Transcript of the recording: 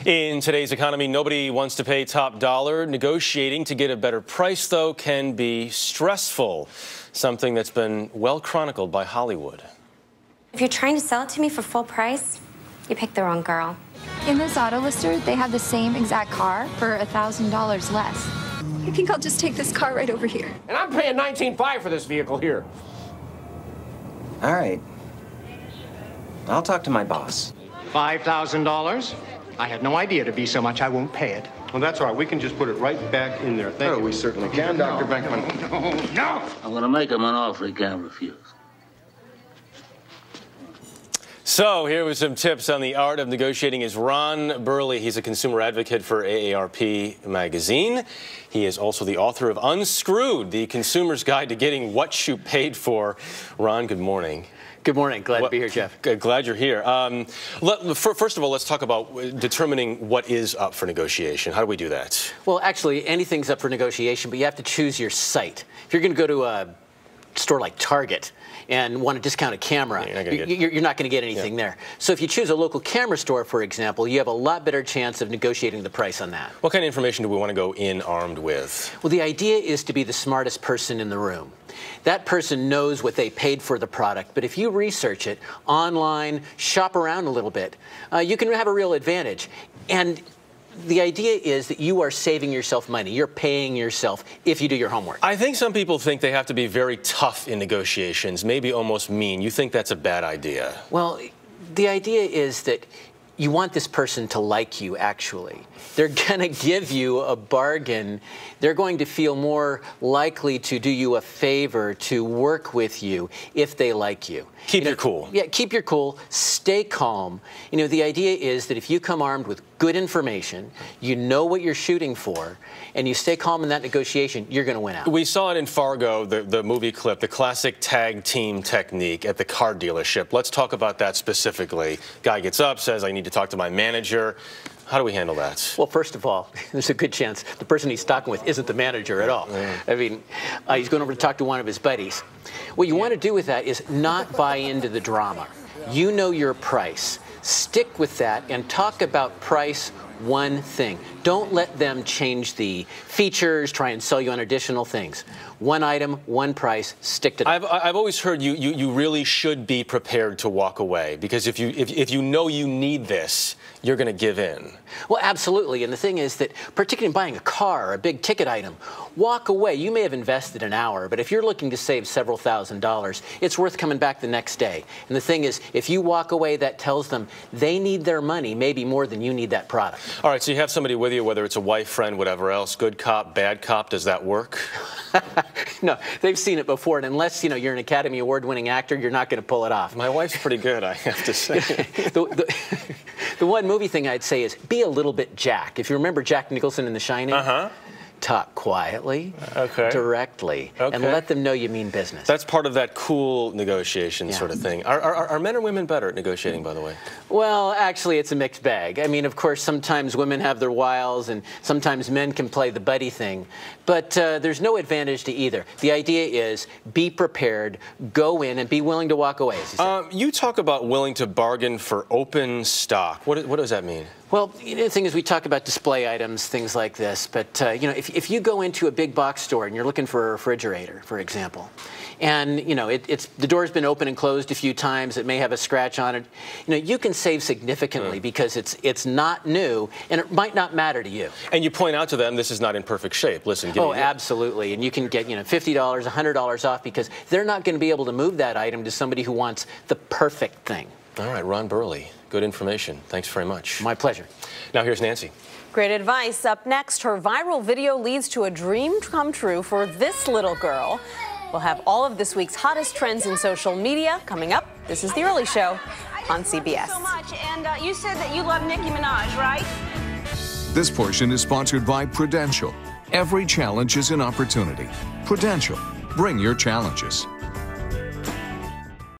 In today's economy, nobody wants to pay top dollar. Negotiating to get a better price, though, can be stressful, something that's been well chronicled by Hollywood. If you're trying to sell it to me for full price, you picked the wrong girl. In this auto lister, they have the same exact car for $1,000 less. I think I'll just take this car right over here. And I'm paying $19,500 for this vehicle here. All right. I'll talk to my boss. $5,000? I had no idea it'd be so much. I won't pay it. Well, that's all right. We can just put it right back in there. Thank you. We certainly can, Dr. Beckman. No! I'm going to make him an offer he can't refuse. So here with some tips on the art of negotiating is Ron Burley. He's a consumer advocate for AARP magazine. He is also the author of Unscrewed, the consumer's guide to getting what you paid for. Ron, good morning. Good morning. Glad to be here, Jeff. Glad you're here. First of all, let's talk about determining what is up for negotiation. How do we do that? Well, actually, anything's up for negotiation, but you have to choose your site. If you're going to go to a store like Target and want to discount a camera, you're not going to get anything there. So if you choose a local camera store, for example, you have a lot better chance of negotiating the price on that. What kind of information do we want to go in armed with? Well, the idea is to be the smartest person in the room. That person knows what they paid for the product, but if you research it online, shop around a little bit, you can have a real advantage. And the idea is that you are saving yourself money. You're paying yourself if you do your homework. I think some people think they have to be very tough in negotiations, maybe almost mean. You think that's a bad idea? Well, the idea is that you want this person to like you, actually. They're going to give you a bargain. They're going to feel more likely to do you a favor, to work with you, if they like you. Keep your cool. Yeah, keep your cool. Stay calm. You know, the idea is that if you come armed with good information, you know what you're shooting for, and you stay calm in that negotiation, you're going to win out. We saw it in Fargo, the movie clip, the classic tag team technique at the car dealership. Let's talk about that specifically. Guy gets up, says, I need to talk to my manager. How do we handle that? Well, first of all, there's a good chance the person he's talking with isn't the manager at all. I mean, he's going over to talk to one of his buddies. What you want to do with that is not buy into the drama. You know your price. Stick with that and talk about price one thing. Don't let them change the features, try and sell you on additional things. One item, one price, stick to that. I've always heard you really should be prepared to walk away, because if you know you need this, you're going to give in. Well, absolutely. And the thing is that, particularly in buying a car, a big ticket item, walk away. You may have invested an hour, but if you're looking to save several $1,000s, it's worth coming back the next day. And the thing is, if you walk away, that tells them they need their money maybe more than you need that product. All right, so you have somebody with you, whether it's a wife, friend, whatever else, good cop, bad cop, does that work? No, they've seen it before, and unless, you're an Academy Award-winning actor, you're not going to pull it off. My wife's pretty good, I have to say. The one movie thing I'd say is be a little bit Jack. If you remember Jack Nicholson in The Shining, talk quietly, directly, and let them know you mean business. That's part of that cool negotiation sort of thing. Are men or women better at negotiating, by the way? Well, actually, it's a mixed bag. I mean, of course, sometimes women have their wiles, and sometimes men can play the buddy thing. But there's no advantage to either. The idea is be prepared, go in, and be willing to walk away, as you said. You talk about willing to bargain for open stock. What does that mean? Well, the thing is, we talk about display items, things like this. But, if you go into a big box store and you're looking for a refrigerator, for example, and, the door's been open and closed a few times, it may have a scratch on it, you can save significantly because it's not new and it might not matter to you. And you point out to them this is not in perfect shape. Listen, give me this. Absolutely. And you can get, $50, $100 off because they're not going to be able to move that item to somebody who wants the perfect thing. All right, Ron Burley. Good information. Thanks very much. My pleasure. Now here's Nancy. Great advice. Up next, her viral video leads to a dream come true for this little girl. We'll have all of this week's hottest trends in social media coming up. This is The Early Show on CBS. Thank you so much. And you said that you love Nicki Minaj, right? This portion is sponsored by Prudential. Every challenge is an opportunity. Prudential. Bring your challenges.